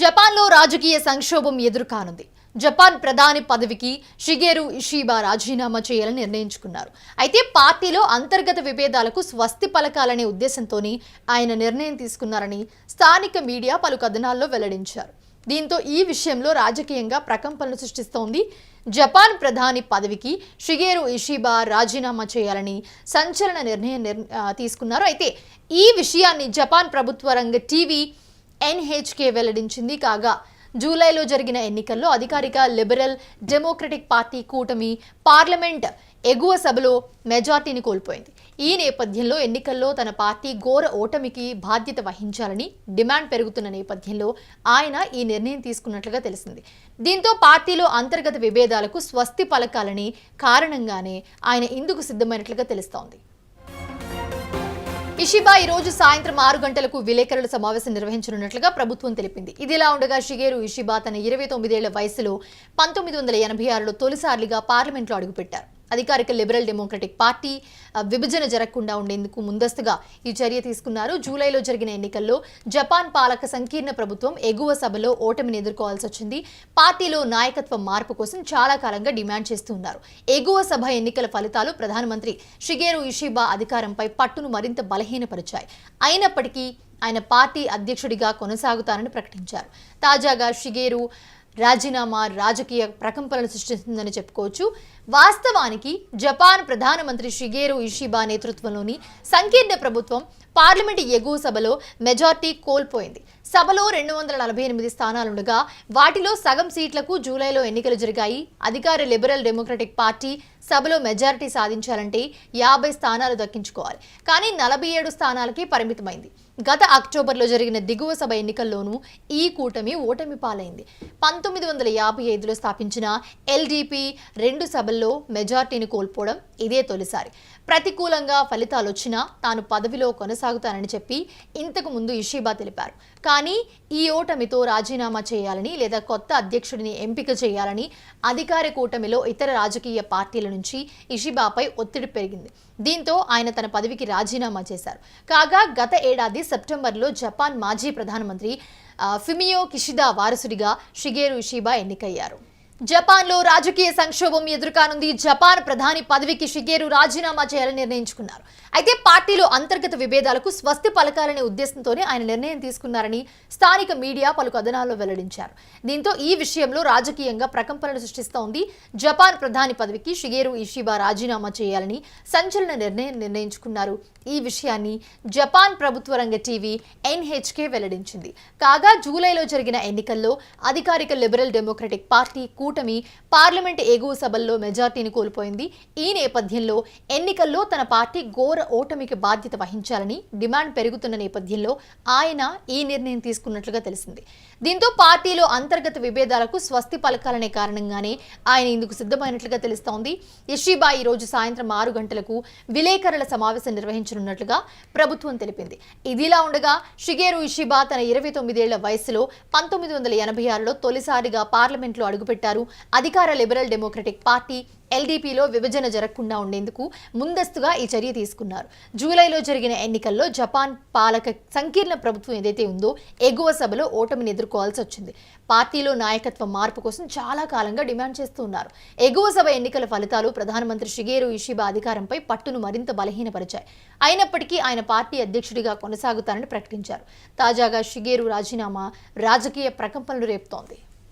జపాన్లో రాజకీయ సంక్షోభం ఎదురుకానుంది. జపాన్ ప్రధాని పదవికి షిగెరు ఇషిబా రాజీనామా చేయాలని నిర్ణయించుకున్నారు. అయితే పార్టీలో అంతర్గత విభేదాలకు స్వస్తి పలకాలనే ఉద్దేశంతోనే ఆయన నిర్ణయం తీసుకున్నారని స్థానిక మీడియా పలు కథనాల్లో వెల్లడించారు. దీంతో ఈ విషయంలో రాజకీయంగా ప్రకంపనలు సృష్టిస్తోంది. జపాన్ ప్రధాని పదవికి షిగెరు ఇషిబా రాజీనామా చేయాలని సంచలన నిర్ణయం తీసుకున్నారు. అయితే ఈ విషయాన్ని జపాన్ ప్రభుత్వ రంగ టీవీ ఎన్హెచ్కే వెల్లడించింది. కాగా జూలైలో జరిగిన ఎన్నికల్లో అధికారిక లిబరల్ డెమోక్రటిక్ పార్టీ కూటమి పార్లమెంట్ ఎగువ సభలో మెజార్టీని కోల్పోయింది. ఈ నేపథ్యంలో ఎన్నికల్లో తన పార్టీ ఘోర ఓటమికి బాధ్యత వహించాలని డిమాండ్ పెరుగుతున్న నేపథ్యంలో ఆయన ఈ నిర్ణయం తీసుకున్నట్లుగా తెలిసింది. దీంతో పార్టీలో అంతర్గత విభేదాలకు స్వస్తి పలకాలని కారణంగానే ఆయన ఇందుకు సిద్ధమైనట్లుగా తెలుస్తోంది. ఇషిబా ఈ రోజు సాయంత్రం 6 గంటలకు విలేకరుల సమావేశం నిర్వహించనున్నట్లుగా ప్రభుత్వం తెలిపింది. ఇదిలా ఉండగా షిగెరు ఇషిబా తన 29 ఏళ్ల వయసులో 1986లో తొలిసారిగా పార్లమెంట్లో అడుగుపెట్టారు. అధికారిక లిబరల్ డెమోక్రటిక్ పార్టీ విభజన జరగకుండా ఉండేందుకు ముందస్తుగా ఈ చర్య తీసుకున్నారు. జూలైలో జరిగిన ఎన్నికల్లో జపాన్ పాలక సంకీర్ణ ప్రభుత్వం ఎగువ సభలో ఓటమిని ఎదుర్కోవాల్సి వచ్చింది. పార్టీలో నాయకత్వ మార్పు కోసం చాలా కాలంగా డిమాండ్ చేస్తున్నారు. ఎగువ సభ ఎన్నికల ఫలితాలు ప్రధానమంత్రి షిగెరు ఇషిబా అధికారంపై పట్టును మరింత బలహీనపరిచాయి. అయినప్పటికీ ఆయన పార్టీ అధ్యక్షుడిగా కొనసాగుతారని ప్రకటించారు. తాజాగా షిగెరు రాజీనామా రాజకీయ ప్రకంపనలు సృష్టిస్తుందని చెప్పుకోవచ్చు. వాస్తవానికి జపాన్ ప్రధానమంత్రి షిగెరు ఇషిబా నేతృత్వంలోని సంకీర్ణ ప్రభుత్వం పార్లమెంటు ఎగువ సభలో మెజార్టీ కోల్పోయింది. సభలో 248 స్థానాలుండగా వాటిలో సగం సీట్లకు జూలైలో ఎన్నికలు జరిగాయి. అధికార లిబరల్ డెమోక్రటిక్ పార్టీ సభలో మెజారిటీ సాధించాలంటే 50 స్థానాలు దక్కించుకోవాలి. కానీ 47 స్థానాలకి పరిమితమైంది. గత అక్టోబర్లో జరిగిన దిగువ సభ ఎన్నికల్లోనూ ఈ కూటమి ఓటమి పాలైంది. 1955లో స్థాపించిన ఎల్డీపీ 2 సభల్లో మెజార్టీని కోల్పోవడం ఇదే తొలిసారి. ప్రతికూలంగా ఫలితాలు వచ్చినా తాను పదవిలో కొనసాగుతానని చెప్పి ఇంతకు ముందు ఇషిబా తెలిపారు. కానీ ఈ ఓటమితో రాజీనామా చేయాలని లేదా కొత్త అధ్యక్షుడిని ఎంపిక చేయాలని అధికార కూటమిలో ఇతర రాజకీయ పార్టీల నుంచి ఇషిబాపై ఒత్తిడి పెరిగింది. దీంతో ఆయన తన పదవికి రాజీనామా చేశారు. కాగా గత ఏడాది సెప్టెంబర్లో జపాన్ మాజీ ప్రధానమంత్రి ఫుమియో కిషిదా వారసుడిగా షిగెరు ఇషిబా ఎన్నికయ్యారు. జపాన్లో రాజకీయ సంక్షోభం ఎదురుకానుంది. జపాన్ ప్రధాని పదవికి షిగెరు రాజీనామా చేయాలని నిర్ణయించుకున్నారు. అయితే పార్టీలో అంతర్గత విభేదాలకు స్వస్తి పలకాలనే ఉద్దేశంతోనే ఆయన నిర్ణయం తీసుకున్నారని స్థానిక మీడియా పలు కథనాల్లో వెల్లడించారు. దీంతో ఈ విషయంలో రాజకీయంగా ప్రకంపనలు సృష్టిస్తోంది. జపాన్ ప్రధాని పదవికి షిగెరు ఇషిబా రాజీనామా చేయాలని సంచలన నిర్ణయించుకున్నారు. ఈ విషయాన్ని జపాన్ ప్రభుత్వ రంగ టీవీ ఎన్హెచ్కే వెల్లడించింది. కాగా జూలైలో జరిగిన ఎన్నికల్లో అధికారిక లిబరల్ డెమోక్రటిక్ పార్టీ కూటమి పార్లమెంట్ ఎగువ సభల్లో మెజార్టీని కోల్పోయింది. ఈ నేపథ్యంలో ఎన్నికల్లో తన పార్టీ ఘోర ఓటమికి బాధ్యత వహించాలని డిమాండ్ పెరుగుతున్న నేపథ్యంలో ఆయన ఈ నిర్ణయం తీసుకున్నట్లుగా తెలిసింది. దీంతో పార్టీలో అంతర్గత విభేదాలకు స్వస్తి పలకాలనే కారణంగానే ఆయన ఇందుకు సిద్ధమైనట్లుగా తెలుస్తోంది. ఇషిబా ఈ రోజు సాయంత్రం 6 గంటలకు విలేకరుల సమావేశం నిర్వహించనున్నట్లుగా ప్రభుత్వం తెలిపింది. ఇదిలా ఉండగా షిగెరు ఇషిబా తన 29 ఏళ్ల వయసులో 1986లో తొలిసారిగా పార్లమెంట్లో అడుగుపెట్టారు. అధికార లిబరల్ డెమోక్రటిక్ పార్టీ ఎల్డీపీలో విభజన జరగకుండా ఉండేందుకు ముందస్తుగా ఈ చర్య తీసుకున్నారు. జూలైలో జరిగిన ఎన్నికల్లో జపాన్ పాలక సంకీర్ణ ప్రభుత్వం ఏదైతే ఉందో ఎగువ సభలో ఓటమిని ఎదుర్కోవాల్సి వచ్చింది. పార్టీలో నాయకత్వ మార్పు కోసం చాలా కాలంగా డిమాండ్ చేస్తున్నారు. ఎగువ సభ ఎన్నికల ఫలితాలు ప్రధానమంత్రి షిగెరు ఇషిబా అధికారంపై పట్టును మరింత బలహీనపరిచాయి. అయినప్పటికీ ఆయన పార్టీ అధ్యక్షుడిగా కొనసాగుతారని ప్రకటించారు. తాజాగా షిగెరు రాజీనామా రాజకీయ ప్రకంపనలు రేపుతోంది.